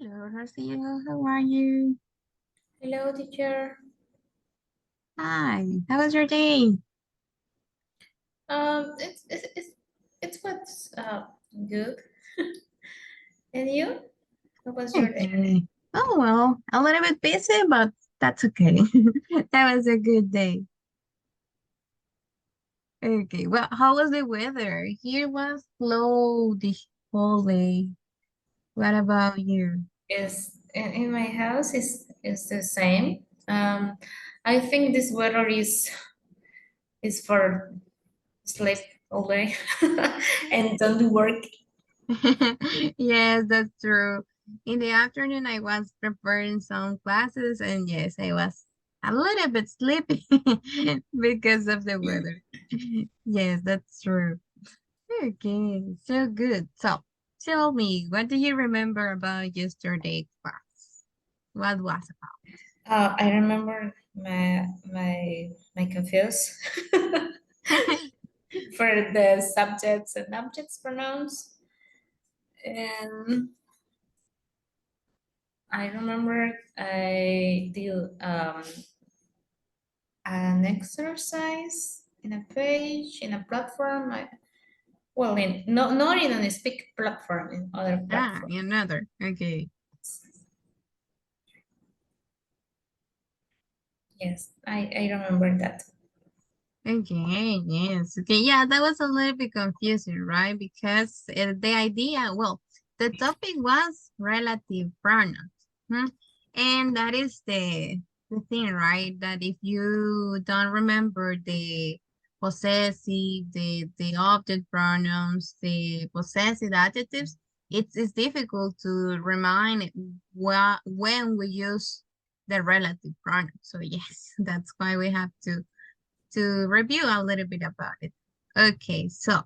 Hello, Rocio. How are you? Hello, teacher. Hi. How was your day? It's what's good. And you? How was your day? Okay. Oh, well, a little bit busy, but that's okay. That was a good day. Okay. Well, how was the weather? Here was slow this whole day. What about you? Is in my house is the same. I think this weather is for sleep all day and don't do work. Yes, that's true. In the afternoon, I was preparing some classes, and yes, I was a little bit sleepy because of the weather. Yes, that's true. Okay, so good. So, tell me, what do you remember about yesterday class? What was I remember my confuse it? for the subjects and objects pronouns. And I remember I did an exercise in a page in a platform. Well, in not in a speak platform, in other Ah, platforms. another. Okay. Yes, I remember that. Okay, yes. Okay, yeah, that was a little bit confusing, right? Because the idea, well, the topic was relative pronouns. Hmm? And that is the thing, right? That if you don't remember the possessive, the object pronouns, the possessive adjectives, it's difficult to remind when we use the relative pronoun. So yes, that's why we have to review a little bit about it. Okay, so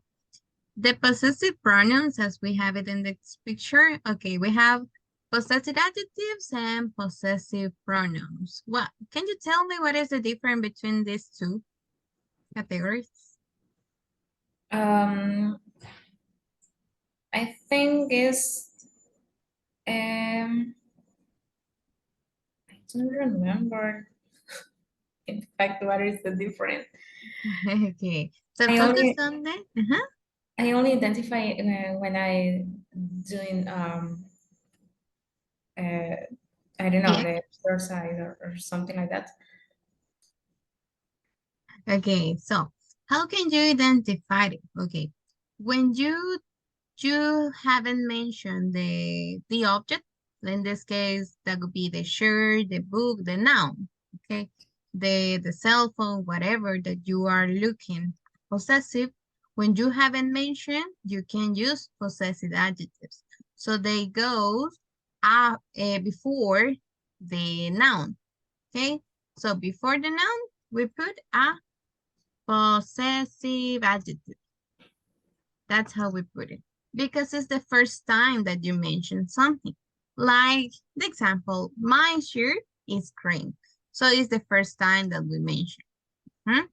the possessive pronouns as we have it in this picture. Okay, we have possessive adjectives and possessive pronouns. What can you tell me what is the difference between these two categories? Um, I think is um, I don't remember in fact what is the difference. Okay, so I focus only on that. I only identify when I doing uh, I don't know Yeah. the exercise or something like that. Okay, so how can you identify it? Okay, when you haven't mentioned the object. In this case, that would be the shirt, the book, the noun. Okay, the cell phone, whatever that you are looking possessive. When you haven't mentioned, you can use possessive adjectives. So they go before the noun. Okay, so before the noun, we put a possessive adjective. That's how we put it. Because it's the first time that you mention something. Like the example, my shirt is cream. So it's the first time that we mention. Hmm?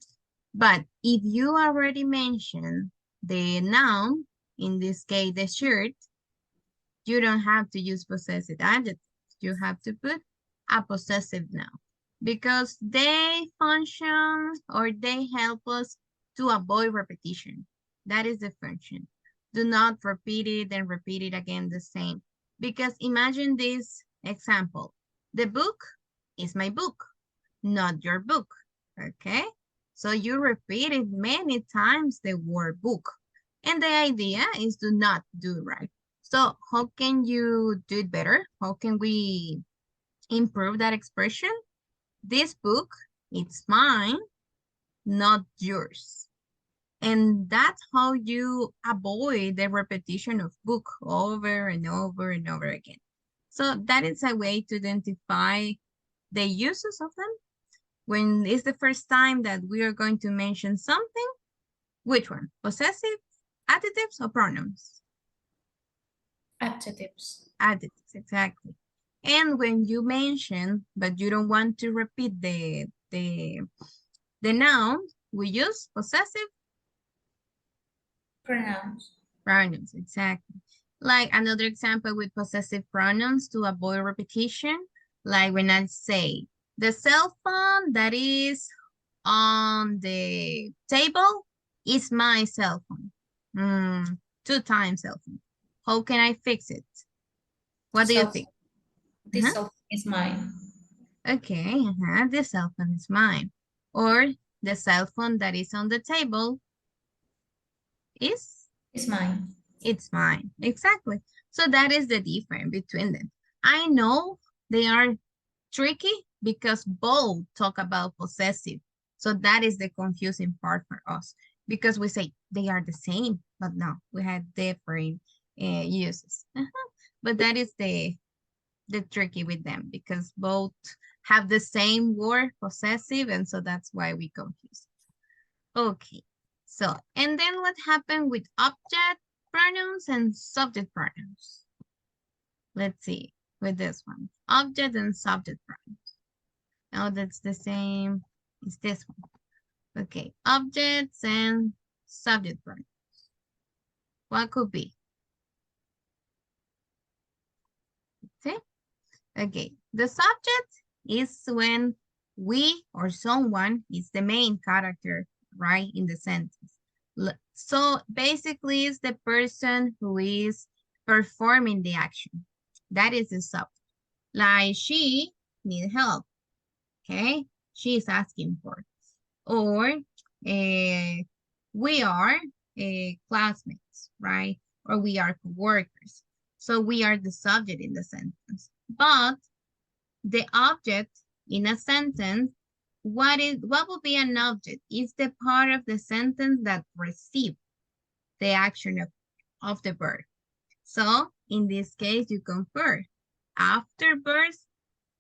But if you already mentioned the noun, in this case, the shirt, you don't have to use possessive adjectives. You have to put a possessive noun because they function or they help us to avoid repetition. That is the function. Do not repeat it and repeat it again the same. Because imagine this example. The book is my book, not your book. Okay? So you repeated many times the word book. And the idea is to not do right. So how can you do it better? How can we improve that expression? This book, it's mine, not yours. And that's how you avoid the repetition of book over and over and over again. So that is a way to identify the uses of them. When it's the first time that we are going to mention something, which one? Possessive, adjectives, or pronouns? Adjectives. Adjectives, exactly. And when you mention, but you don't want to repeat the noun, we use possessive Pronouns. pronouns, exactly. Like another example with possessive pronouns to avoid repetition, like when I say, the cell phone that is on the table is my cell phone. Two times cell phone. How can I fix it? What do you Cell, think? this cell phone is mine. Okay, the cell phone is mine. Or the cell phone that is on the table is, It's mine. it's mine. Exactly. So that is the difference between them. I know they are tricky because both talk about possessive. So that is the confusing part for us because we say they are the same, but no, we had different uses. But that is the tricky with them because both have the same word, possessive, and so that's why we confuse. Okay, so, and then what happened with object pronouns and subject pronouns? Let's see with this one, object and subject pronouns. Oh, that's the same as this one. Okay, objects and subject pronouns. What could be? See? Okay, the subject is when we or someone is the main character, right, in the sentence. So basically, it's the person who is performing the action. That is the subject. Like she need help, okay? She is asking for. Or we are classmates, right? Or we are coworkers. So we are the subject in the sentence. But the object in a sentence, what would be an object? It's the part of the sentence that receives the action of the verb. So in this case, you compare after verbs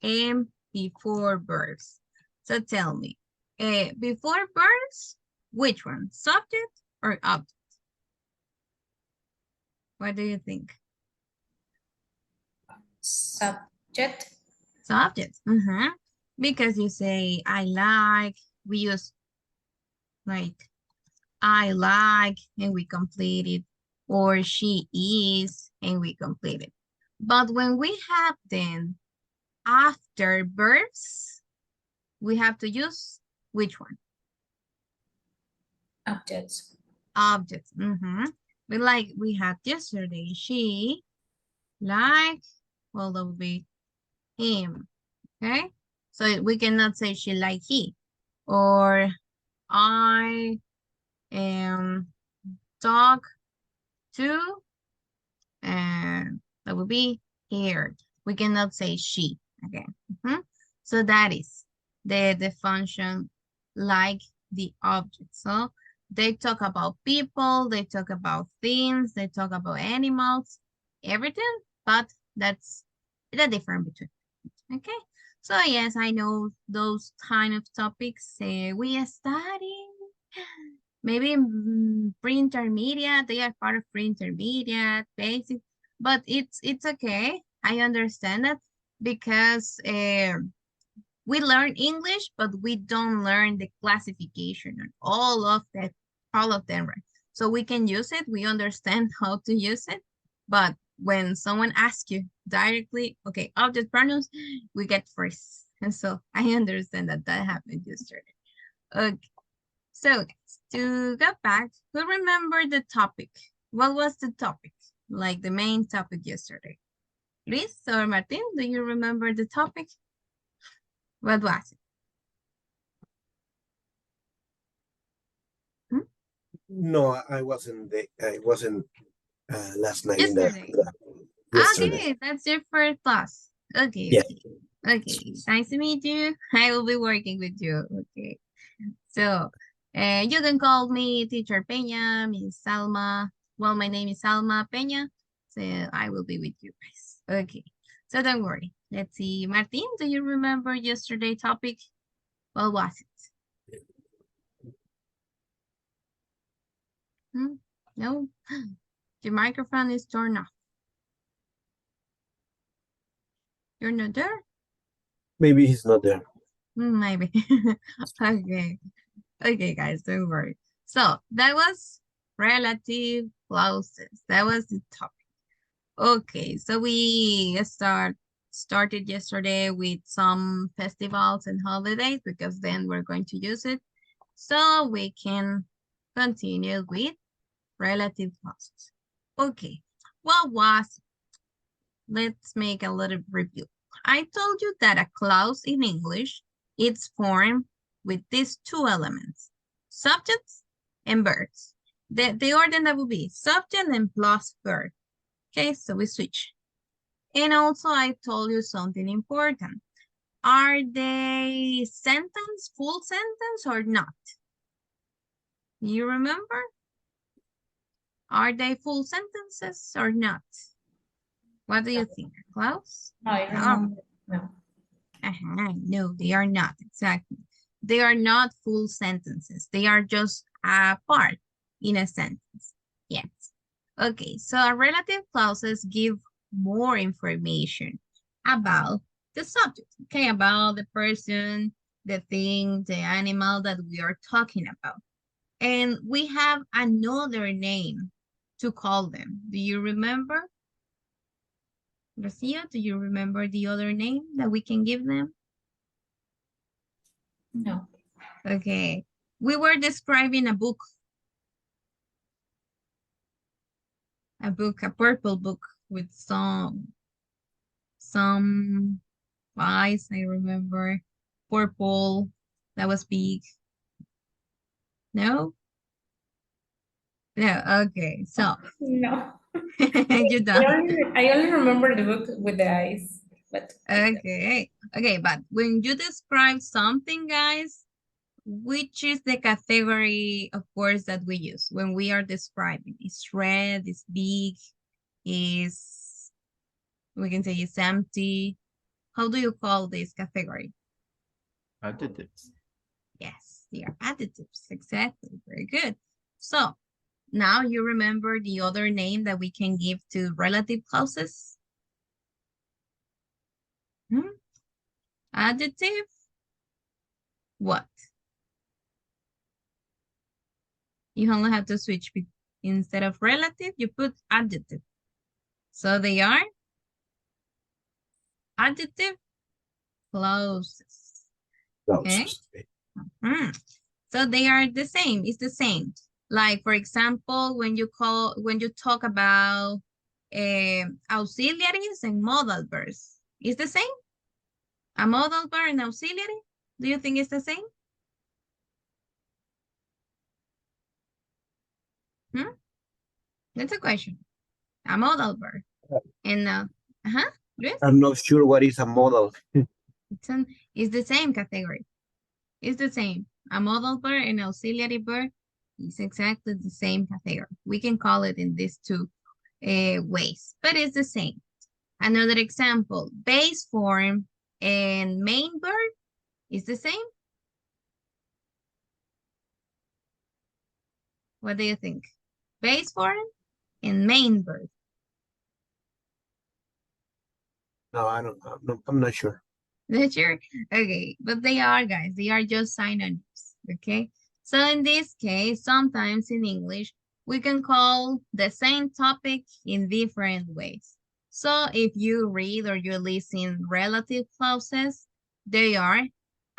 and before verbs. So tell me, before verbs, which one? Subject or object? What do you think? Subject. Subject. Because you say, I like, we use like, I like, and we complete it, or she is, and we complete it. But when we have then after verbs, we have to use which one? Objects. Objects. We had yesterday. She like, well, that would be him. Okay. So we cannot say she like he. Or I talk to, and that would be here. We cannot say she again. So that is the function like the object. So they talk about people, they talk about things, they talk about animals, everything, but that's the difference between. Okay. So yes, I know those kind of topics we are studying. Maybe pre-intermediate, they are part of pre-intermediate, basic, but it's okay. I understand that because we learn English, but we don't learn the classification and all of them, right? So we can use it, we understand how to use it, but when someone asks you directly, okay, object pronouns, we get first. And so I understand that that happened yesterday. Okay, so guys, to go back, who remember the topic? What was the topic? Like the main topic yesterday? Luis or Martin, do you remember the topic? What was it? Hmm? No, I wasn't last night in Yesterday. yesterday. Okay, that's your first class. Okay, Yeah. okay. Okay, nice to meet you. I will be working with you. Okay. So, you can call me Teacher Peña, Miss Salma. Well, my name is Salma Peña. So I will be with you guys. Okay. So don't worry. Let's see. Martin, do you remember yesterday topic? What was it? No? Your microphone is turned off. You're not there? Maybe he's not there. Maybe. Okay. Okay, guys, don't worry. So that was relative clauses. That was the topic. Okay, so we started yesterday with some festivals and holidays because then we're going to use it. So we can continue with relative clauses. Okay, what was, let's make a little review. I told you that a clause in English, it's formed with these two elements, subjects and verbs. The order that will be subject and plus verb. Okay, so we switch. And also I told you something important. Are they sentence, full sentence or not? You remember? Are they full sentences or not? What do you think, Klaus? I remember. No. No, they are not, exactly. They are not full sentences. They are just a part in a sentence. Yes. Okay, so our relative clauses give more information about the subject, okay, about the person, the thing, the animal that we are talking about. And we have another name to call them. Do you remember? Garcia, do you remember the other name that we can give them? No. Okay, we were describing a book, a purple book with some eyes, I remember, purple, that was big. No? No, okay, so. No. You don't. I only remember the book with the eyes, but Okay, but when you describe something, guys, which is the category of words that we use when we are describing? It's red, it's big, is, we can say it's empty. How do you call this category? Adjectives. Yes, they are adjectives, exactly, very good. So, now you remember the other name that we can give to relative clauses? Adjective? What? You only have to switch. Instead of relative, you put adjective. So they are adjective clauses. Okay. So they are the same. It's the same. Like, for example, when you talk about auxiliaries and modal verbs, it's the same? A modal verb and auxiliary? Do you think it's the same? That's a question. A modal verb. And Luis? I'm not sure what is a modal. It's the same category. It's the same. A modal verb and auxiliary verb is exactly the same category. We can call it in these two ways, but it's the same. Another example, base form and main verb is the same. What do you think? Base form and main verb. No, I'm not sure. Not sure? Okay, but they are, guys. They are just synonyms, okay? So in this case, sometimes in English, we can call the same topic in different ways. So if you read or you listen relative clauses, they are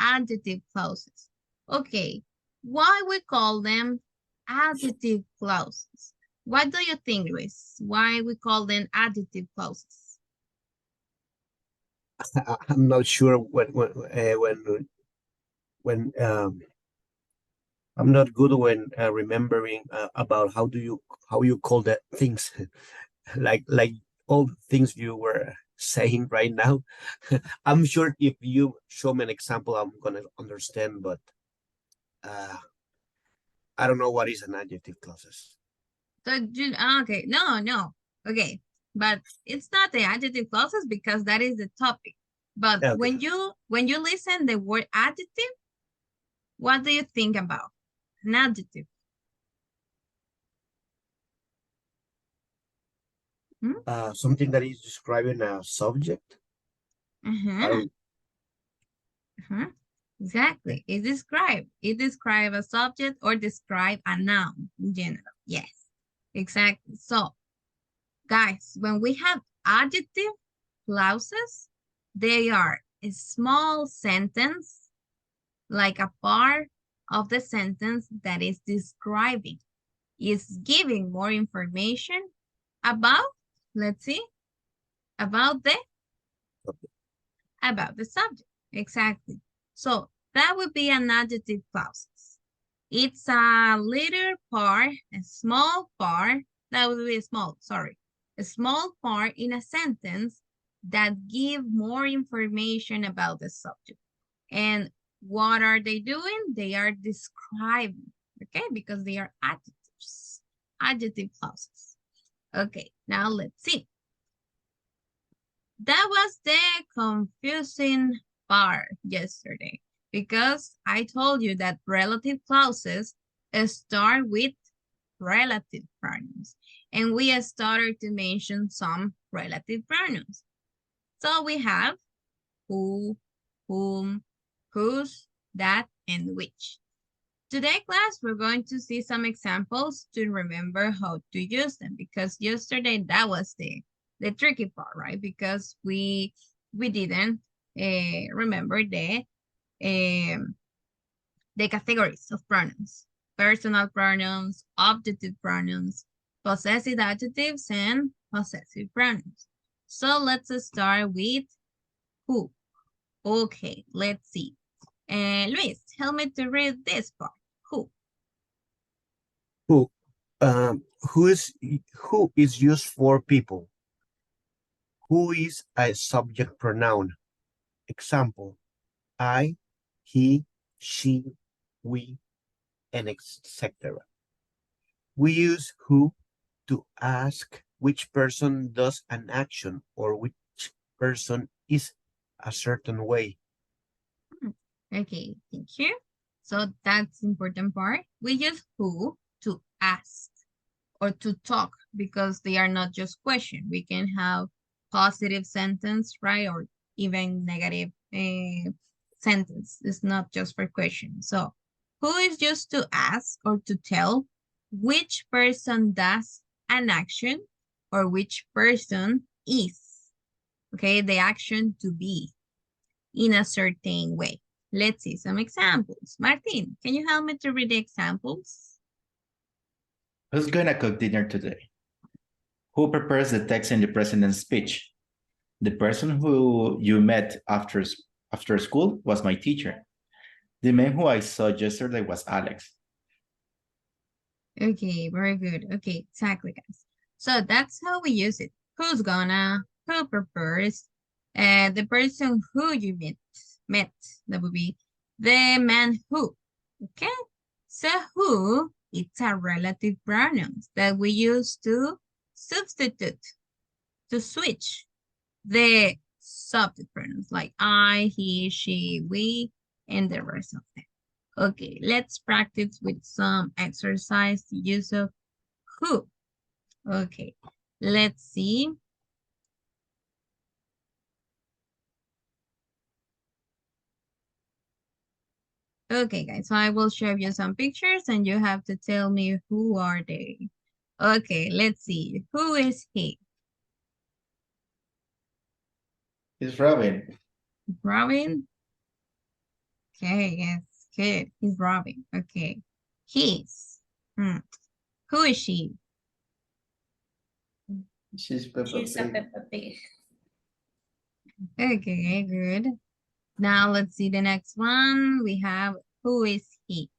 adjective clauses. Okay, why we call them adjective clauses? What do you think, Luis? Why we call them adjective clauses? I'm not sure when I'm not good when remembering about how you call that things like all things you were saying right now. I'm sure if you show me an example, I'm gonna understand, but I don't know what is an adjective clauses. So, okay, no, okay, but it's not the adjective clauses because that is the topic. But Okay. when you listen the word adjective, what do you think about an adjective? Something that is describing a subject. Exactly. It describe a subject or describe a noun in general. Yes, exactly. So, Guys, when we have adjective clauses, they are a small sentence, like a part of the sentence that is describing, is giving more information about, let's see, about the subject. Exactly. So that would be an adjective clause. It's a little part, a small part, that would be small, sorry. A small part in a sentence that give more information about the subject. And what are they doing? They are describing, okay? Because they are adjectives, adjective clauses. Okay, now let's see. That was the confusing part yesterday because I told you that relative clauses start with relative pronouns. And we started to mention some relative pronouns. So we have who, whom, whose, that, and which. Today, class, we're going to see some examples to remember how to use them because yesterday that was the tricky part, right? Because we didn't remember the categories of pronouns: personal pronouns, objective pronouns, possessive adjectives, and possessive pronouns. So let's start with who. Okay, let's see. Luis, help me to read this part. Who? Who? Who is used for people? Who is a subject pronoun? Example: I, he, she, we, and etc. We use who to ask which person does an action or which person is a certain way. Okay, thank you. So that's important part. We use who to ask or to talk because they are not just question. We can have positive sentence, right? Or even negative sentence. It's not just for question. So who is used to ask or to tell which person does an action or which person is, okay? The action to be in a certain way. Let's see some examples. Martin, can you help me to read the examples? Who's gonna cook dinner today? Who prepares the text in the president's speech? The person who you met after school was my teacher. The man who I saw yesterday was Alex. Okay, very good. Okay, exactly, guys. So that's how we use it. Who's gonna, who prepares, the person who you met, that would be the man who, okay? So who, it's a relative pronoun that we use to substitute, to switch the subject pronouns like I, he, she, we, and the rest of them. Okay, let's practice with some exercise use of who. Okay, let's see. Okay, guys, so I will show you some pictures and you have to tell me who are they. Okay, let's see. Who is he? It's Robin. Robin? Okay, yes, good. He's Robin. Okay. He's. Who is she? She's Peppa She's a Pig. Peppa Pig. Okay, good. Now let's see the next one. We have who is he?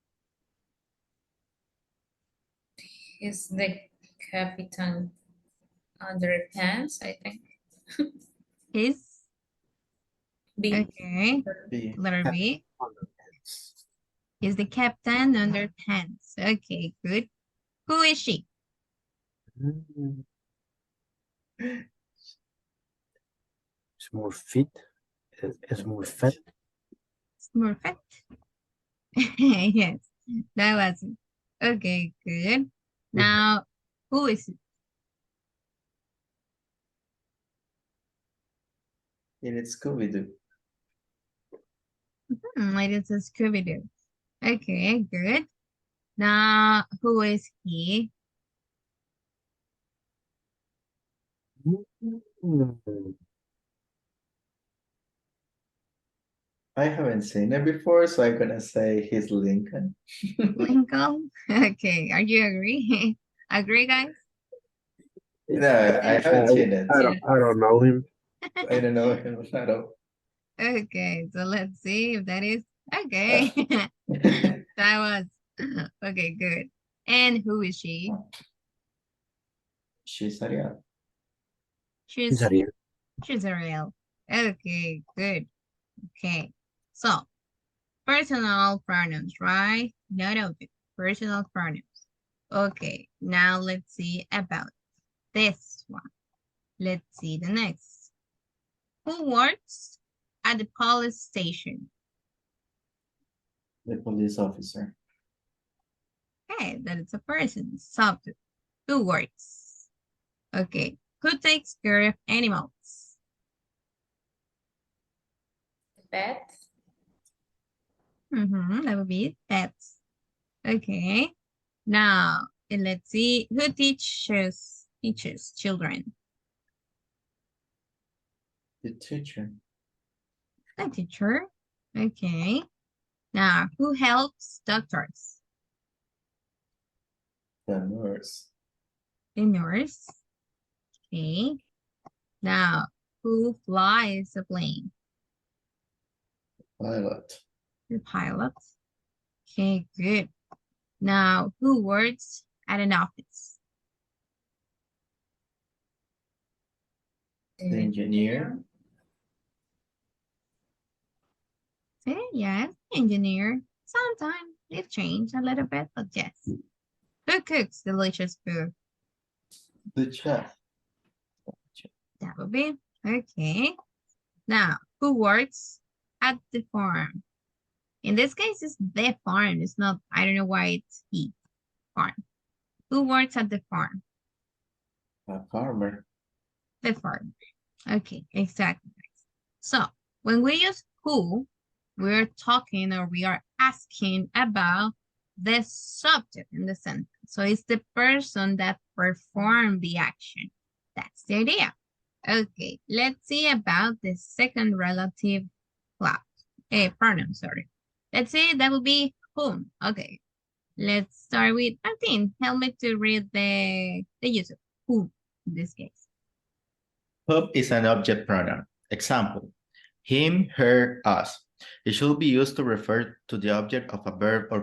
He's the Captain Underpants, I think. His. B. Okay. B. Letter B. He's the captain under pants. Okay, good. Who is she? It's more fit. It's more fat. Smurfette. Yes, that was it. Okay, good. Now, who is it? And it's Scooby-Doo. It is a Scooby-Doo. Okay, good. Now, who is he? Mm. I haven't seen it before, so I'm gonna say he's Lincoln. Lincoln? Okay, are you agree? Agree, guys? No, I haven't seen it. I don't know him. I don't know him at all. Okay, so let's see if that is okay. That was okay, good. And who is she? She's Ariel. He's She's Ariel. she's Ariel. Okay, good. Okay, so personal pronouns, right? Not object, personal pronouns. Okay, now let's see about this one. Let's see the next. Who works at the police station? The police officer. Okay, that is a person, subject. Who works? Okay, who takes care of animals? Pet. That would be pets. Okay, now let's see who teaches children. The teacher. The teacher. Okay, now who helps doctors? The nurse. The nurse. Okay, now who flies a plane? Pilot. The pilot. Okay, good. Now who works at an office? The engineer. See, yes, engineer. Sometimes it changed a little bit, but yes. Who cooks delicious food? The chef. That would be okay. Now, who works at the farm? In this case, it's the farm. It's not, I don't know why it's he, farm. Who works at the farm? A farmer. The farm. Okay, exactly. So, when we use who, we're talking or we are asking about the subject in the sentence. So it's the person that performed the action. That's the idea. Okay, let's see about the second relative pronoun, sorry. Let's say that would be whom. Okay, let's start with Martin. Help me to read the use of who in this case. Whom is an object pronoun. Example, him, her, us. It should be used to refer to the object of a verb or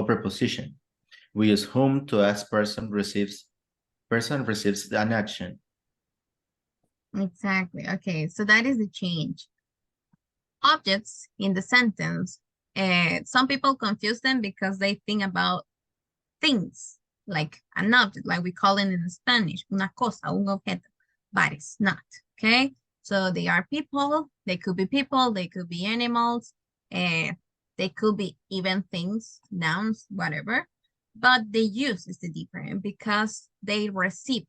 preposition. We use whom to ask person receives an action. Exactly. Okay, so that is the change. Objects in the sentence, some people confuse them because they think about things, like an object, like we call it in Spanish, una cosa, un objeto, but it's not, okay? So they are people, they could be animals, they could be even things, nouns, whatever, but the use is the different because they receive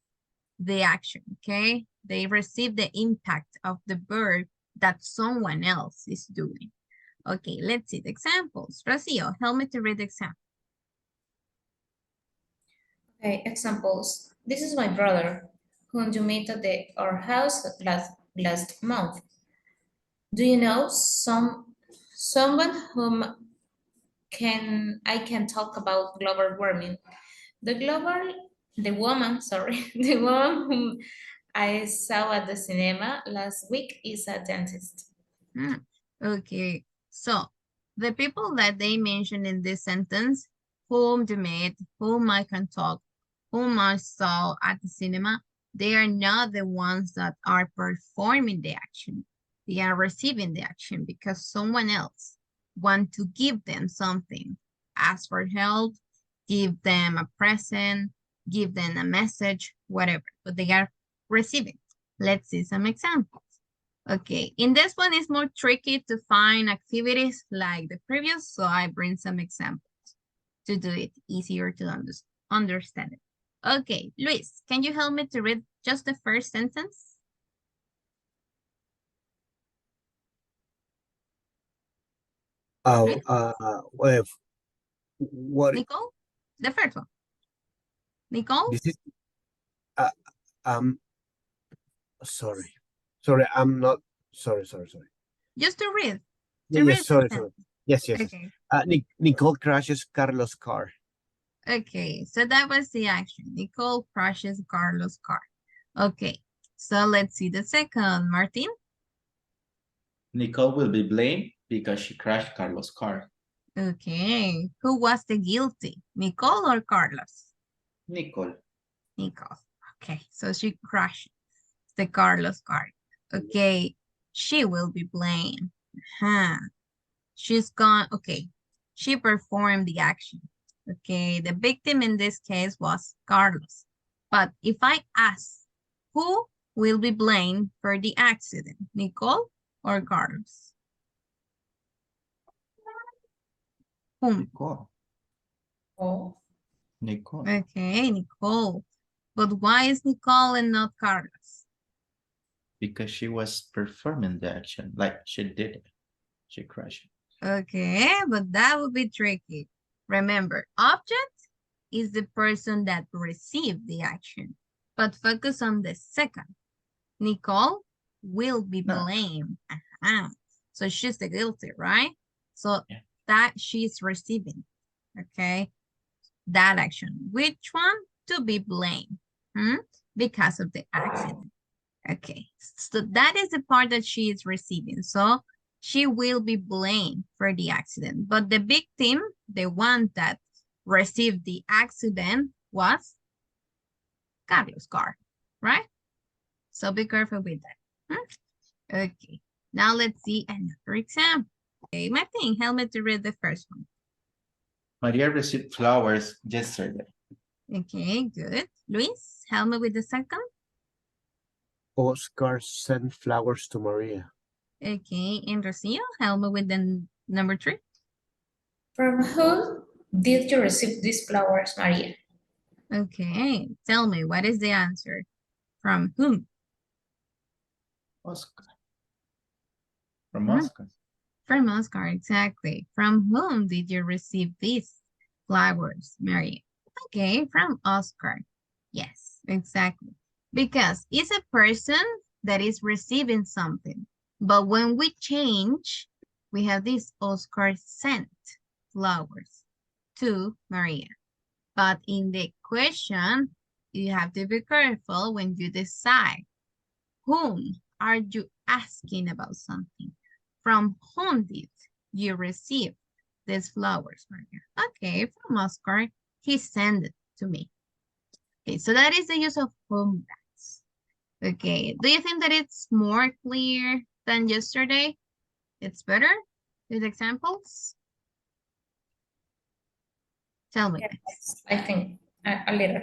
the action, okay? They receive the impact of the verb that someone else is doing. Okay, let's see the examples. Rocio, help me to read the example. Okay, examples. This is my brother, whom you met at our house last month. Do you know someone whom I can talk about global warming? The woman, sorry, the woman whom I saw at the cinema last week is a dentist. Okay, so the people that they mentioned in this sentence, whom they met, whom I can talk, whom I saw at the cinema, they are not the ones that are performing the action. They are receiving the action because someone else want to give them something, ask for help, give them a present, give them a message, whatever, but they are receiving. Let's see some examples. Okay, in this one, it's more tricky to find activities like the previous, so I bring some examples to do it easier to understand it. Okay, Luis, can you help me to read just the first sentence? Oh, what Nicole? The first one. Nicole? this is uh, um Sorry. Sorry, I'm not sorry. Just to read. Yeah, To yes, read sorry. them. Yes. Okay. Nicole crashes Carlos' car. Okay, so that was the action. Nicole crashes Carlos' car. Okay, so let's see the second, Martin. Nicole will be blamed because she crashed Carlos' car. Okay, who was the guilty, Nicole or Carlos? Nicole. Nicole. Okay, so she crashed the Carlos car. Okay, she will be blamed. Huh. She's gone. Okay, she performed the action. Okay, the victim in this case was Carlos. But if I ask, who will be blamed for the accident, Nicole or Carlos? Whom? Nicole. Oh, Nicole. Okay, Nicole. But why is Nicole and not Carlos? Because she was performing the action. Like she did it. She crashed. Okay, but that would be tricky. Remember, object is the person that received the action. But focus on the second. Nicole will be No. blamed. So she's the guilty, right? So Yeah. that she's receiving, okay? That action. Which one? To be blamed. Because of the accident. Okay, so that is the part that she is receiving. So she will be blamed for the accident. But the victim, the one that received the accident, was Carlos' car, right? So be careful with that. Okay, now let's see another example. Okay, Martin, help me to read the first one. Maria received flowers yesterday. Okay, good. Luis, help me with the second. Oscar sent flowers to Maria. Okay, and Rocio, help me with the number 3. from whom did you receive these flowers, Maria? Okay, tell me, what is the answer? From whom? Oscar. From Hmm? Oscar. From Oscar, exactly. From whom did you receive these flowers, Mary? Okay, from Oscar. Yes, exactly. Because it's a person that is receiving something. But when we change, we have this Oscar sent flowers to Maria. But in the question, you have to be careful when you decide whom are you asking about something. From whom did you receive these flowers, Maria? Okay, from Oscar, he sent it to me. Okay, so that is the use of whom that's. Okay, do you think that it's more clear than yesterday? It's better with examples? Tell me. Yes, I think a little.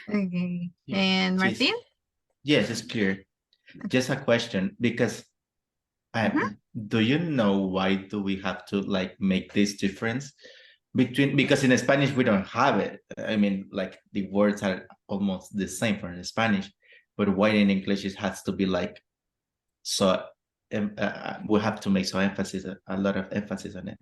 Okay, Yeah. and Yes. Martin? Yes, it's clear. Just a question, because do you know why do we have to like make this difference between, because in Spanish we don't have it. I mean, like the words are almost the same for the Spanish, but why in English it has to be like so we have to make a lot of emphasis on it.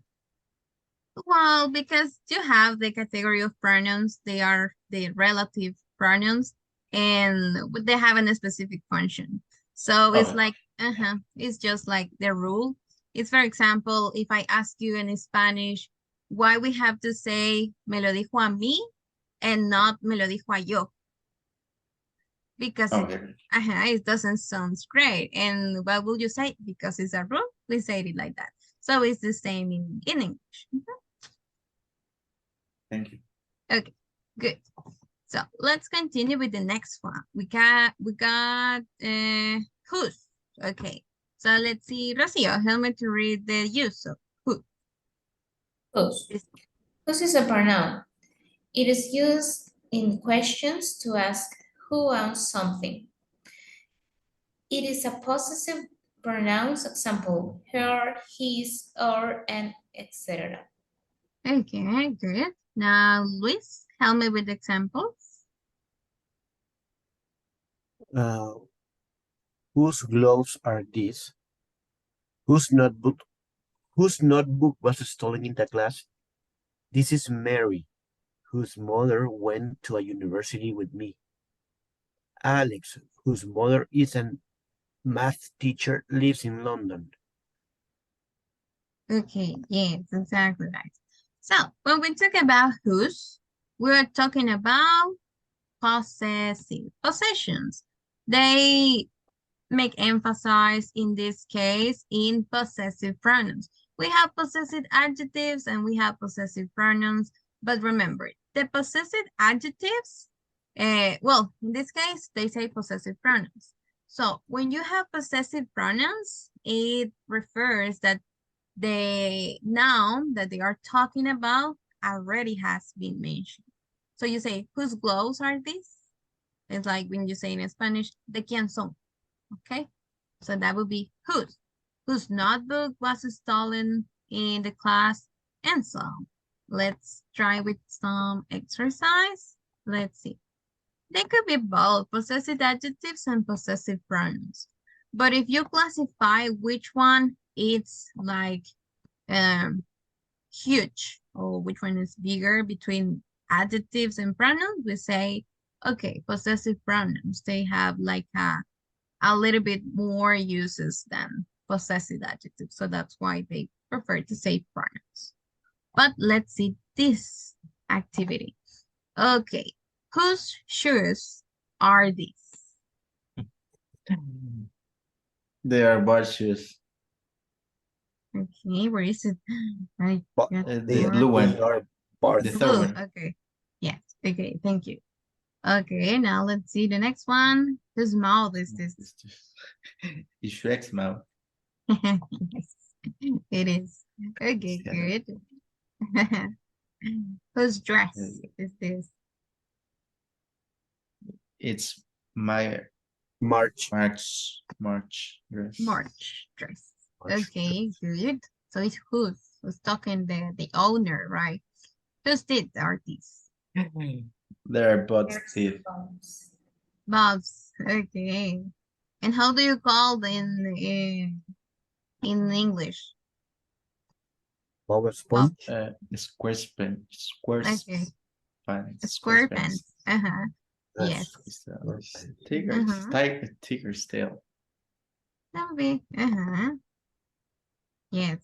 Well, because you have the category of pronouns, they are the relative pronouns, and they have a specific function. So it's Okay. like, it's just like the rule. It's, for example, if I ask you in Spanish, why we have to say me lo dijo a mí and not me lo dijo a yo. Because Okay. it doesn't sound great. And what will you say? Because it's a rule, we say it like that. So it's the same in English. Thank you. Okay, good. So let's continue with the next one. We got whose. Okay, so let's see, Rocio, help me to read the use of who. Whose? This- Whose is a pronoun. It is used in questions to ask who owns something. It is a possessive pronoun, example, her, his, or, and, etc. Okay, good. Now, Luis, help me with examples. Whose gloves are these? Whose notebook was stolen in the class? This is Mary, whose mother went to a university with me. Alex, whose mother is a math teacher, lives in London. Okay, yes, exactly right. So when we talk about whose, we're talking about possessive possessions. They make emphasis in this case in possessive pronouns. We have possessive adjectives and we have possessive pronouns, but remember, the possessive adjectives, well, in this case, they say possessive pronouns. So when you have possessive pronouns, it refers that the noun that they are talking about already has been mentioned. So you say, whose gloves are these? It's like when you say in Spanish, de quién son, okay? So that would be whose. Whose notebook was stolen in the class, and so on. Let's try with some exercise. Let's see. They could be both possessive adjectives and possessive pronouns. But if you classify which one, it's like huge, or which one is bigger between adjectives and pronouns, we say, okay, possessive pronouns, they have like a little bit more uses than possessive adjectives. So that's why they prefer to say pronouns. But let's see this activity. Okay, whose shoes are these? They are bad shoes. Okay, where is it? I But got The they, blue one. they are part. The third blue. one. Okay, yes, okay, thank you. Okay, now let's see the next one. Whose mouth is this? It's just- It's Shrek's mouth. Yes, it is. Okay, Yeah. good. Whose dress is this? It's my March. March dress. March dress. March Okay, good. So it's who's talking the owner, right? Whose teeth are these? There are both There's teeth. bones. Bob's. Okay. And how do you call them in English? Bob Bob. Sponge. Squares pen. Okay. Pants. Square pants. Uh-huh. Yes. Tiger's tail. That would be. Uh-huh. Yes.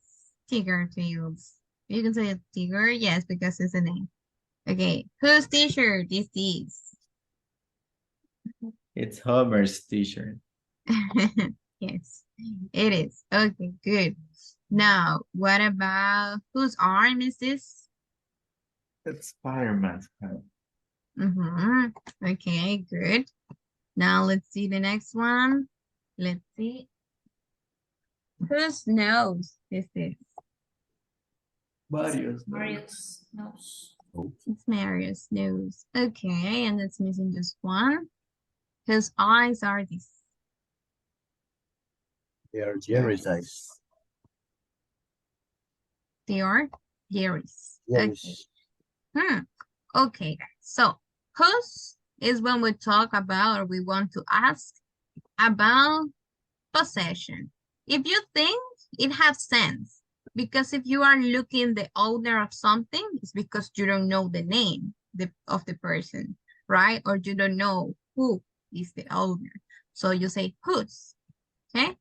Tiger tails. You can say a tiger, yes, because it's a name. Okay. Whose t-shirt is this? It's Homer's t-shirt. Yes, it is. Okay, good. Now, what about whose arm is this? It's Spider-Man's hand. Okay, good. Now let's see the next one. Let's see. Whose nose is this? Mario's nose. Mario's nose. It's Marius' nose. Okay, and that's missing just one. Whose eyes are these? They are Jerry's eyes. They are Gary's. Okay. Jerry's. Okay, guys. So, whose is when we talk about or we want to ask about possession. If you think it has sense, because if you are looking the owner of something, it's because you don't know the name of the person, right? Or you don't know who is the owner. So you say whose, okay?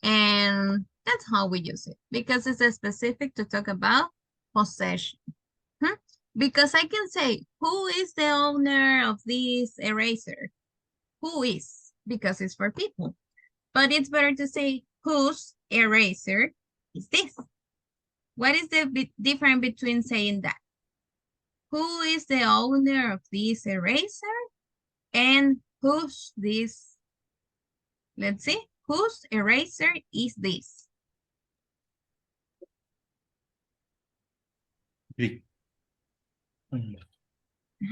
And that's how we use it because it's a specific to talk about possession. Because I can say, who is the owner of this eraser? Who is? Because it's for people. But it's better to say, whose eraser is this? What is the difference between saying that? Who is the owner of this eraser? And whose this? Let's see. Whose eraser is this?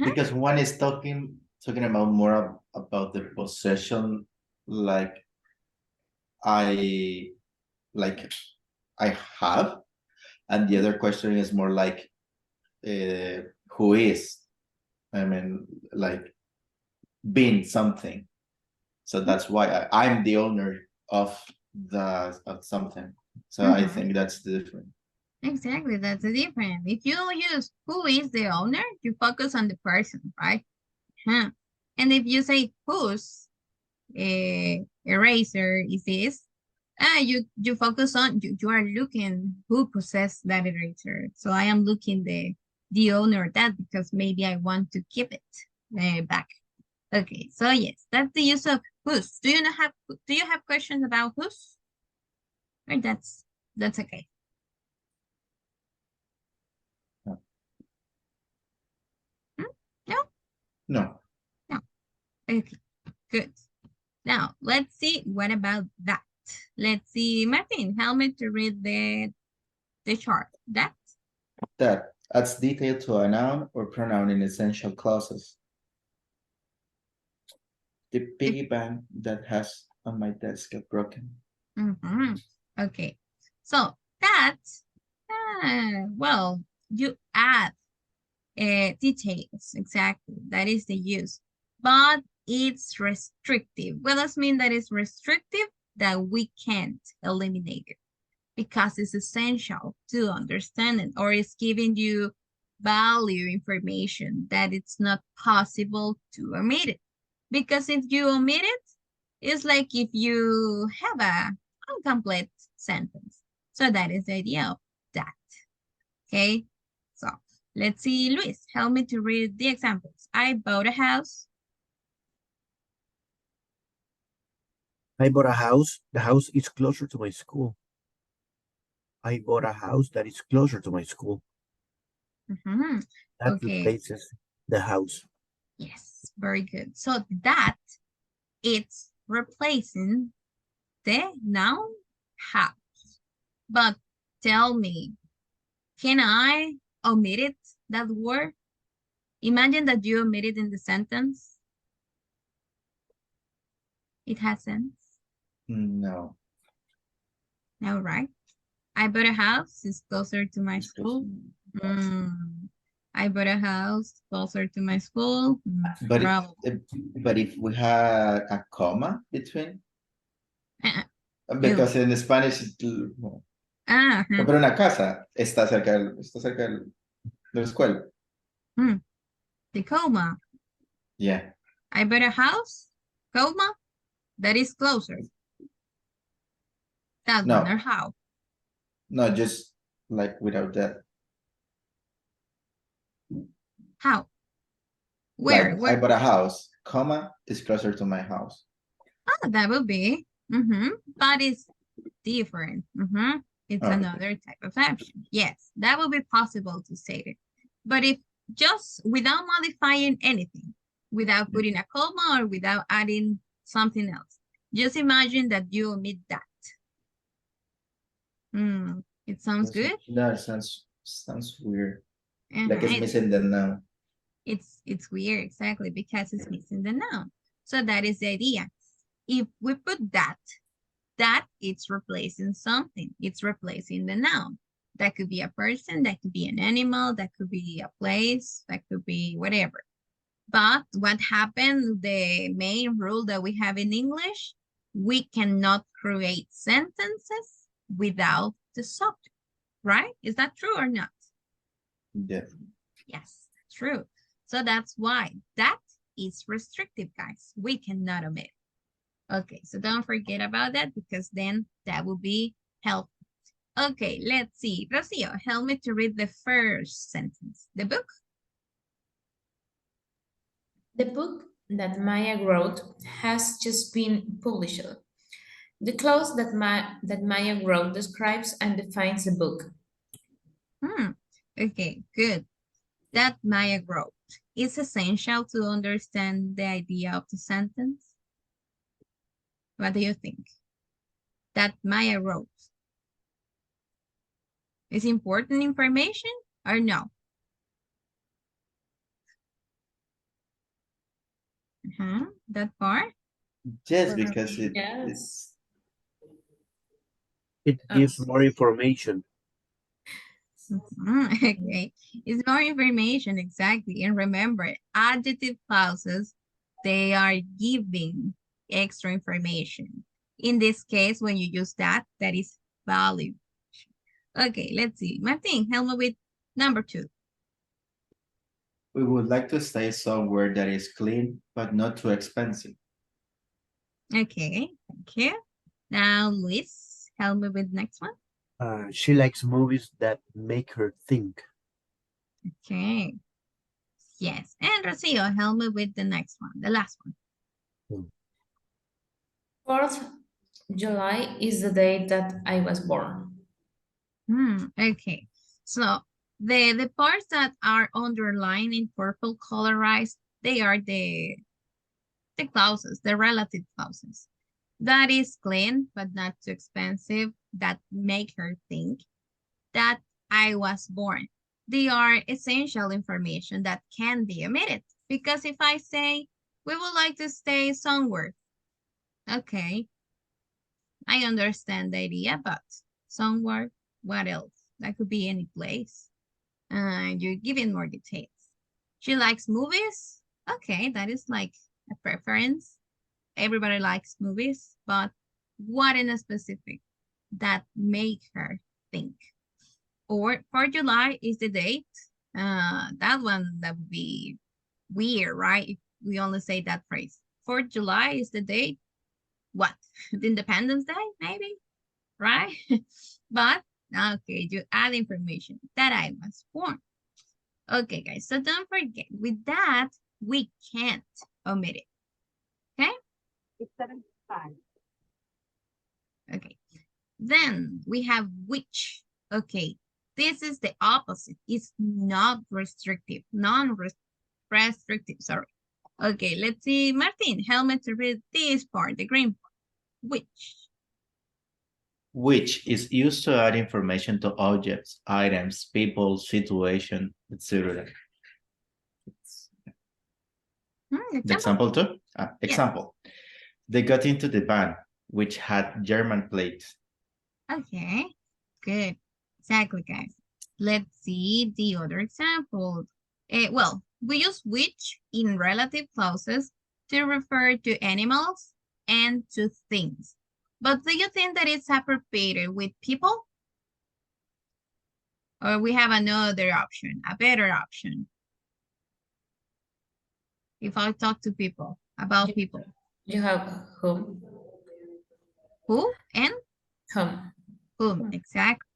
Because one is talking about more about the possession, like I have, and the other question is more like who is, I mean, like being something. So that's why I'm the owner of something. So I think that's the difference. Exactly, that's the difference. If you use who is the owner, you focus on the person, right? And if you say whose eraser is this, you focus on, you are looking who possessed that eraser. So I am looking the owner of that because maybe I want to keep it back. Okay, so yes, that's the use of whose. Do you have questions about whose? Or that's okay. No. No? No. No. Okay, good. Now, let's see, what about that? Let's see, Martin, help me to read the chart. That? That adds detail to a noun or pronoun in essential clauses. The piggy bank that has on my desk got broken. Okay, so that, well, you add details, exactly. That is the use, but it's restrictive. What does mean that it's restrictive? That we can't eliminate it because it's essential to understand it, or it's giving you value information that it's not possible to omit it. Because if you omit it, it's like if you have a incomplete sentence. So that is the idea of that. Okay, so let's see, Luis, help me to read the examples. I bought a house. I bought a house. The house is closer to my school. I bought a house that is closer to my school. That Okay. replaces the house. Yes, very good. So that, it's replacing the noun house. But tell me, can I omit it, that word? Imagine that you omit it in the sentence. It has sense. No. No, right? I bought a house, it's closer to my It's school. close. I bought a house closer to my school. But Probably. but if we had a comma between, Uh, because in Spanish, no. Pero una casa está cerca de la escuela. The comma. Yeah. I bought a house, comma, that is closer. That No. one, or how? No, just like without that. How? Where? Like, I Where? bought a house, comma, is closer to my house. Oh, that would be. But it's different. It's Okay. another type of action. Yes, that would be possible to say it. But if just without modifying anything, without putting a comma or without adding something else, just imagine that you omit that. It sounds good? No, it sounds weird. Like it's It's missing the noun. it's weird, exactly, because it's missing the noun. So that is the idea. If we put that it's replacing something. It's replacing the noun. That could be a person, that could be an animal, that could be a place, that could be whatever. But what happened, the main rule that we have in English, we cannot create sentences without the subject, right? Is that true or not? Yeah. Yes, true. So that's why that is restrictive, guys. We cannot omit. Okay, so don't forget about that because then that will be helpful. Okay, let's see. Rocio, help me to read the first sentence. The book? The book that Maya wrote has just been published. The clause that Maya wrote describes and defines the book. Okay, good. That Maya wrote is essential to understand the idea of the sentence. What do you think? That Maya wrote is important information or no? That part? Yes, because Yes. It gives more information. Okay, it's more information, exactly. And remember, adjective clauses, they are giving extra information. In this case, when you use that is value. Okay, let's see. Martin, help me with number 2. We would like to stay somewhere that is clean, but not too expensive. Okay, thank you. Now, Luis, help me with the next one. She likes movies that make her think. Okay. Yes. And Rocio, help me with the next one, the last one. 4th July is the day that I was born. Okay. So the parts that are underlined in purple colorized, they are the clauses, the relative clauses. That is clean, but not too expensive. That make her think. That I was born. They are essential information that can be omitted. Because if I say, we would like to stay somewhere. Okay, I understand the idea, but somewhere, what else? That could be any place. You're giving more details. She likes movies. Okay, that is like a preference. Everybody likes movies, but what in a specific that make her think? Or 4th July is the date. That one that would be weird, right? If we only say that phrase. 4th July is the date. What? The Independence Day, maybe, right? But okay, you add information that I was born. Okay, guys. So don't forget. With that, we can't omit it. Okay. It's 75. Okay. Then we have which. Okay. This is the opposite. It's not restrictive, non-restrictive, sorry. Okay, let's see. Martin, help me to read this part, the green part. Which is used to add information to objects, items, people, situation, etc. The example too? Example. They got into the van, which had German plates. Okay, good. Exactly, guys. Let's see the other example. Well, we use which in relative clauses to refer to animals and to things. But do you think that it's appropriate with people? Or we have another option, a better option? If I talk to people, about people. You have whom? Who and Whom. whom, exactly.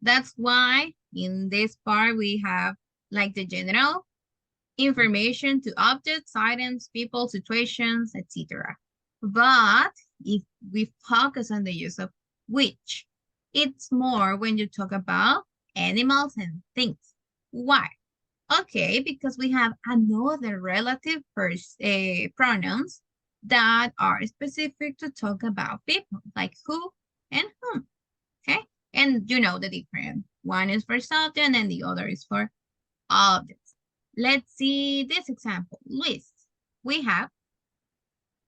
That's why in this part we have like the general information to objects, items, people, situations, etc. But if we focus on the use of which, it's more when you talk about animals and things. Why? Okay, because we have another relative pronouns that are specific to talk about people, like who and whom. Okay, and you know the difference. One is for subject and the other is for objects. Let's see this example. Luis, we have.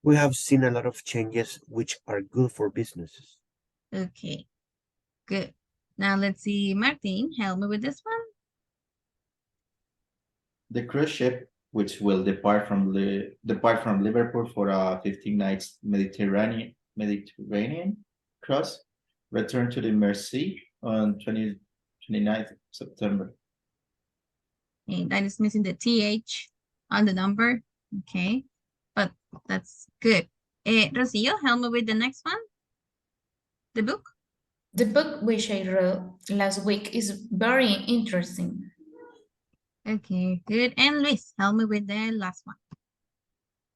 We have seen a lot of changes which are good for businesses. Okay, good. Now let's see, Martin, help me with this one. The cruise ship, which will depart from Liverpool for a 15 nights Mediterranean cross, return to the Mersey on 29th September. And that is missing the TH on the number. Okay, but that's good. Rocio, help me with the next one. The book. The book which I read last week is very interesting. Okay, good. And Luis, help me with the last one.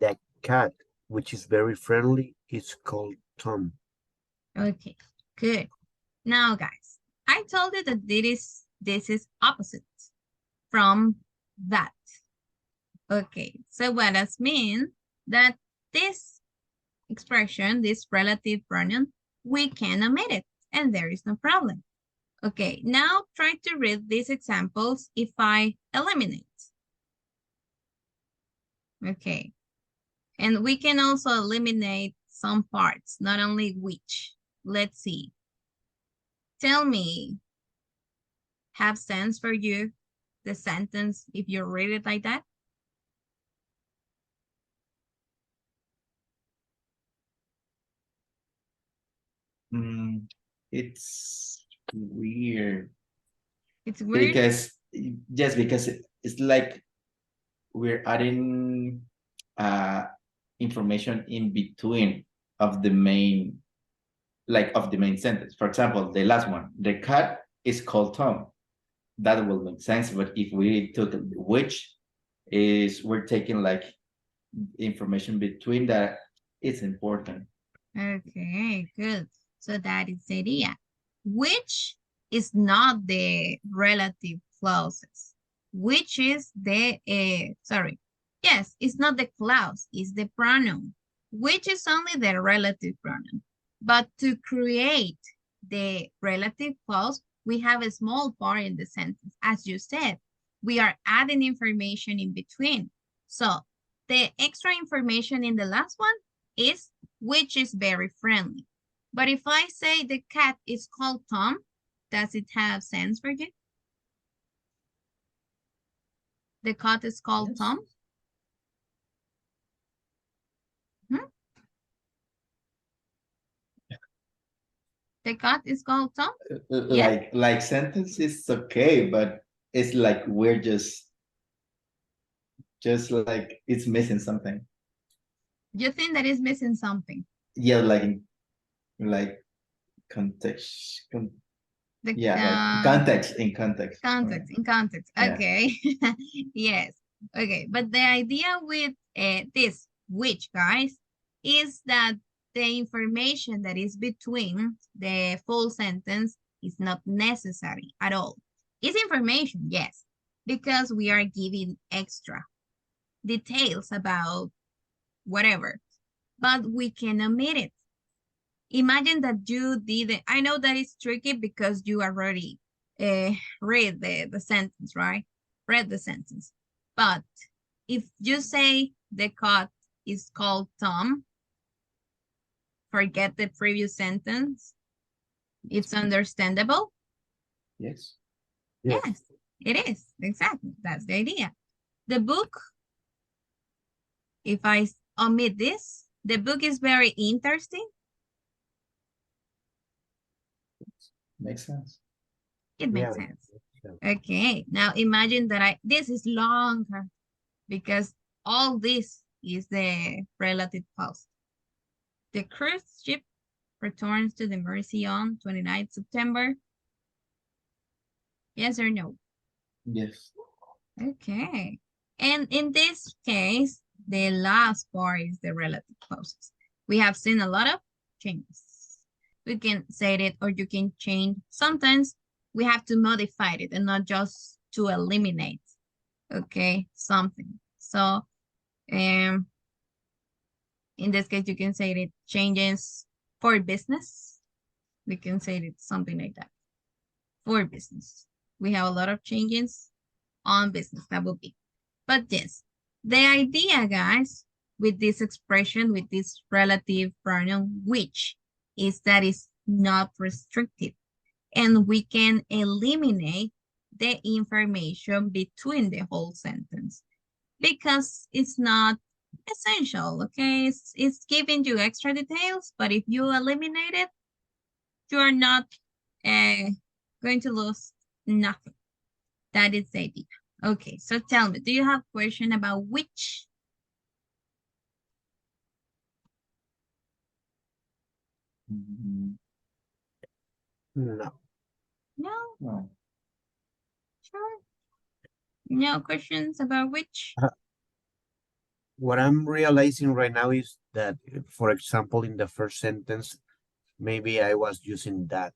The cat, which is very friendly, is called Tom. Okay, good. Now, guys, I told you that this is opposite from that. Okay, so what does mean that this expression, this relative pronoun, we can omit it and there is no problem. Okay, now try to read these examples if I eliminate. Okay, and we can also eliminate some parts, not only which. Let's see. Tell me, have sense for you, the sentence, if you read it like that? It's weird. It's weird. Because Just because it's like we're adding information in between of the main, like of the main sentence. For example, the last one, the cat is called Tom. That will make sense. But if we took which, is we're taking like information between that, it's important. Okay, good. So that is the idea. Which is not the relative clauses. Which is the, sorry. Yes, it's not the clause, it's the pronoun. Which is only the relative pronoun. But to create the relative clause, we have a small part in the sentence. As you said, we are adding information in between. So the extra information in the last one is which is very friendly. But if I say the cat is called Tom, does it have sense for you? The cat is called Yes. Tom? Hmm? The cat is called Tom? Yeah. Like sentence is okay, but it's like we're just like it's missing something. You think that is missing something? Yeah, like context. The, Yeah, like context in context. Context, in context. Yeah. Okay. Yes. Okay. But the idea with this which, guys, is that the information that is between the full sentence is not necessary at all. It's information, yes, because we are giving extra details about whatever, but we can omit it. Imagine that you didn't, I know that it's tricky because you already read the sentence, right? Read the sentence. But if you say the cat is called Tom, forget the previous sentence. It's understandable. Yes. Yes. Yes, it is. Exactly. That's the idea. The book, if I omit this, the book is very interesting. Makes sense. It makes Yeah. sense. Okay, now imagine that this is longer because all this is the relative clause. The cruise ship returns to the Mersey on 29th September. Yes or no? Yes. Okay. And in this case, the last part is the relative clauses. We have seen a lot of changes. We can say it or you can change. Sometimes we have to modify it and not just to eliminate, okay, something. So in this case, you can say it changes for business. We can say it something like that. For business. We have a lot of changes on business. That would be. But yes, the idea, guys, with this expression, with this relative pronoun, which is that it's not restrictive. And we can eliminate the information between the whole sentence because it's not essential, okay? It's giving you extra details, but if you eliminate it, you are not going to lose nothing. That is the idea. Okay, so tell me, do you have a question about which? Mhm. No. No, No. sure. No questions about which? What I'm realizing right now is that, for example, in the first sentence, maybe I was using that.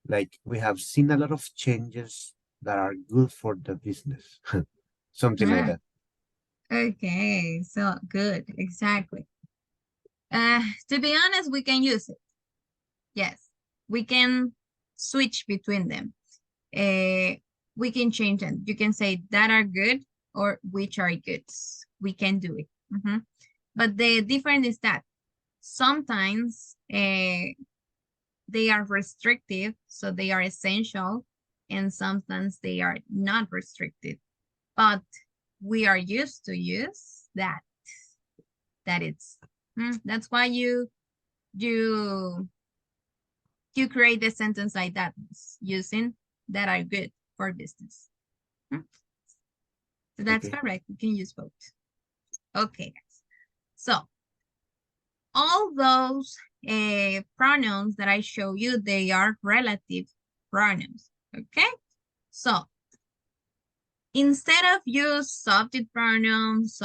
Like we have seen a lot of changes that are good for the business. Something like that. Okay, so good, exactly. To be honest, we can use it. Yes, we can switch between them. We can change them. You can say that are good or which are good. We can do it. But the difference is that sometimes they are restrictive, so they are essential, and sometimes they are not restricted. But we are used to use that. That's why you create a sentence like that using that are good for business. So that's Okay. correct. You can use both. Okay, guys. So all those pronouns that I show you, they are relative pronouns. Okay. So instead of use subject pronouns,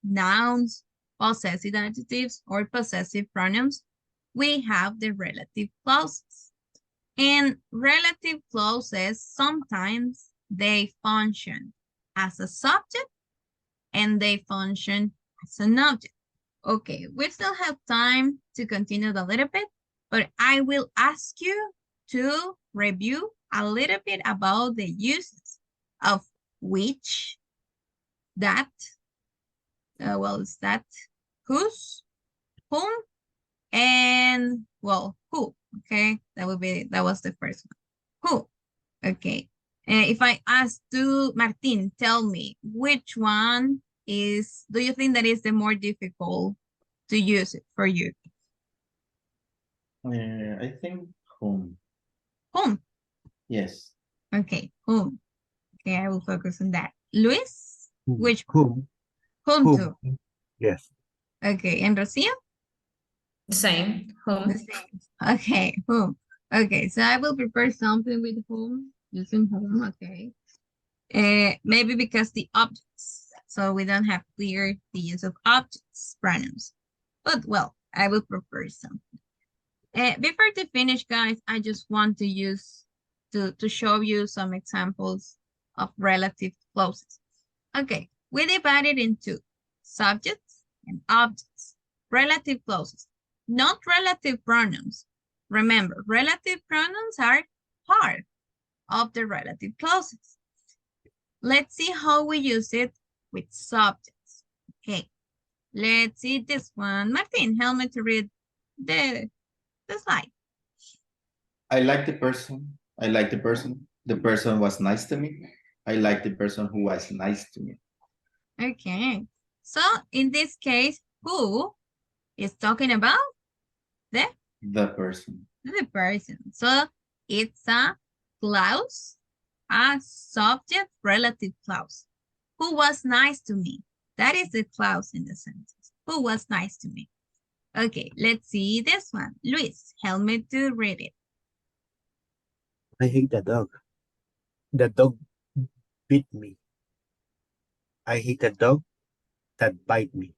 nouns, possessive adjectives, or possessive pronouns, we have the relative clauses. And relative clauses, sometimes they function as a subject and they function as an object. Okay, we still have time to continue a little bit, but I will ask you to review a little bit about the uses of which, that, well, is that, whose, whom, and, well, who, okay? That was the first one. Who, okay. If I ask to Martin, tell me, which one do you think that is the more difficult to use it for you? I think home. Whom, Yes. okay, whom. Okay, I will focus on that. Luis, Whom? which one? Whom? Whom too. Yes. Okay, and Rocio? The same. Home. The same. Okay, whom. Okay, so I will prepare something with whom, using whom, okay. Maybe because the objects, so we don't have clear the use of objects, pronouns. But well, I will prepare something. Before to finish, guys, I just want to use to show you some examples of relative clauses. Okay, we divide it into subjects and objects. Relative clauses, not relative pronouns. Remember, relative pronouns are part of the relative clauses. Let's see how we use it with subjects. Okay, let's see this one. Martin, help me to read the slide. I like the person. I like the person. The person was nice to me. I like the person who was nice to me. Okay, so in this case, who is talking about The person. the person. So it's a clause, a subject relative clause. Who was nice to me? That is the clause in the sentence. Who was nice to me? Okay, let's see this one. Luis, help me to read it. I hate the dog. The dog bit me. I hate the dog that bite me.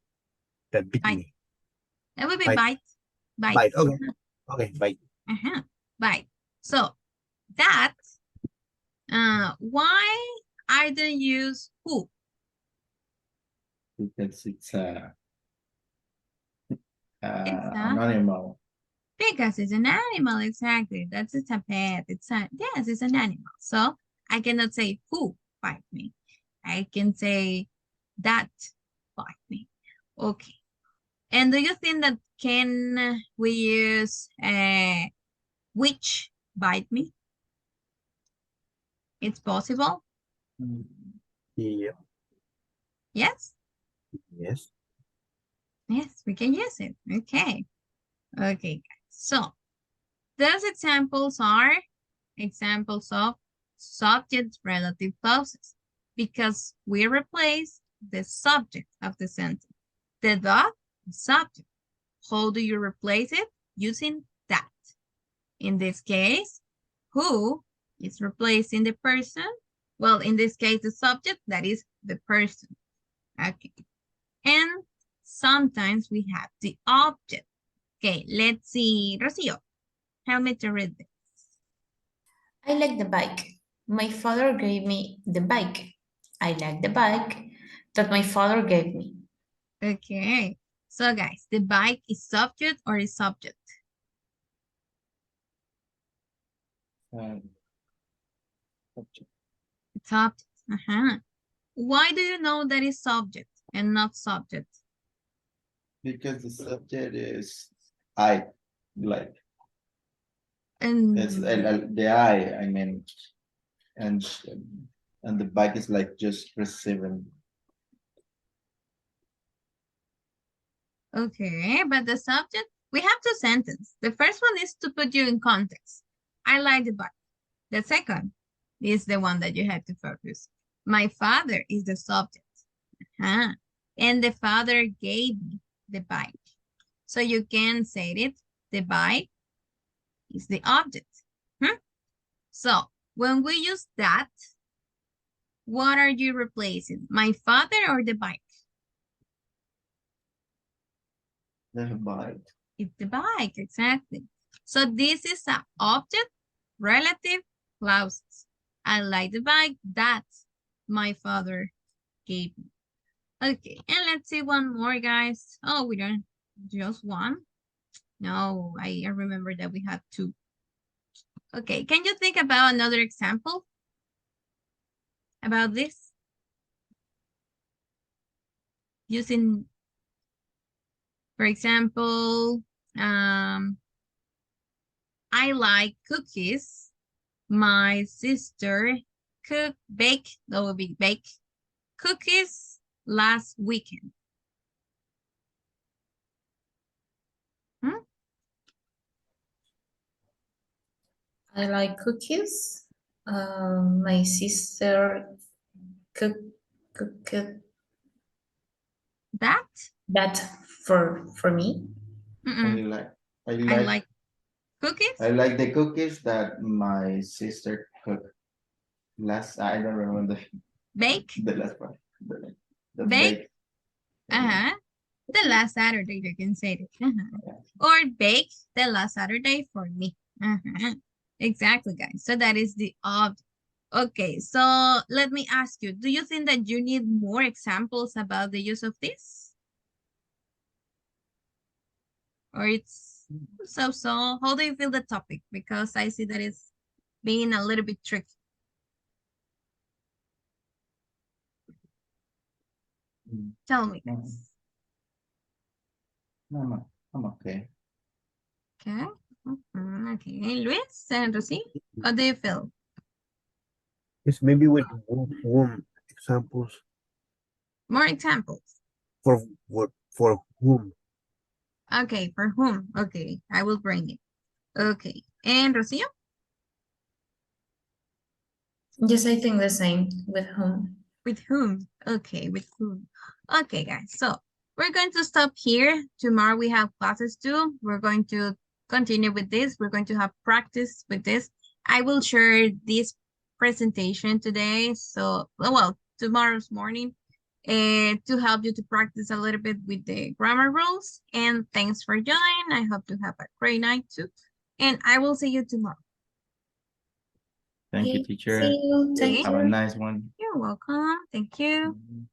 That bit Bite. me. That would be Bite. bite. Bite. Bite. Okay. Okay. Bite. Bite. So that, why I don't use who? Because it's It's an animal. Because it's an animal, exactly. It's a pet. Yes, it's an animal. So I cannot say who bite me. I can say that bite me. Okay. And do you think that can we use which bite me? It's possible? Yeah. Yes? Yes. Yes, we can use it. Okay. Okay, guys. So those examples are examples of subject relative clauses because we replace the subject of the sentence. The dog, the subject. How do you replace it? Using that. In this case, who is replacing the person? Well, in this case, the subject, that is the person. Okay. And sometimes we have the object. Okay, let's see. Rocio, help me to read this. I like the bike. My father gave me the bike. I like the bike that my father gave me. Okay, so guys, the bike is subject or is subject? It's object. Why do you know that is subject and not subject? Because the subject is I, like. And It's the I mean, and the bike is like just receiving. okay, but the subject, we have two sentences. The first one is to put you in context. I like the bike. The second, is the one that you have to focus. My father is the subject. And the father gave me the bike. So you can say it, the bike is the object. So when we use that, what are you replacing? My father or the bike? The bike. It's the bike, exactly. So this is an object, relative, clauses. I like the bike that my father gave me. Okay, and let's see one more, guys. Oh, we don't, just one? No, I remember that we had two. Okay, can you think about another example about this? Using, for example, I like cookies. My sister bake cookies last weekend. I like cookies. My sister cooked That? for me. Mm-mm. I like cookies. I like the cookies that my sister cooked last. I don't remember Bake. the last one. The Bake. The last Saturday, you can say it. Or bake the last Saturday for me. Exactly, guys. So that is the object. Okay, so let me ask you, do you think that you need more examples about the use of this? Or it's so? How do you feel the topic? Because I see that it's being a little bit tricky. Tell me. No, I'm okay. Okay. Okay. Luis and Rosie, how do you feel? Yes, maybe with whom examples More examples. for what for whom? Okay, for whom? Okay, I will bring it. Okay, and Rocio? Yes, I think the same with whom. With whom? Okay, with whom? Okay, guys, so we're going to stop here. Tomorrow we have classes too. We're going to continue with this. We're going to have practice with this. I will share this presentation today. So, well, tomorrow's morning to help you to practice a little bit with the grammar rules. And thanks for joining. I hope you have a great night too. And I will see you tomorrow. Thank you, Okay, teacher. see you. Okay. Take Have a care. nice one. You're welcome. Thank you. Mhm.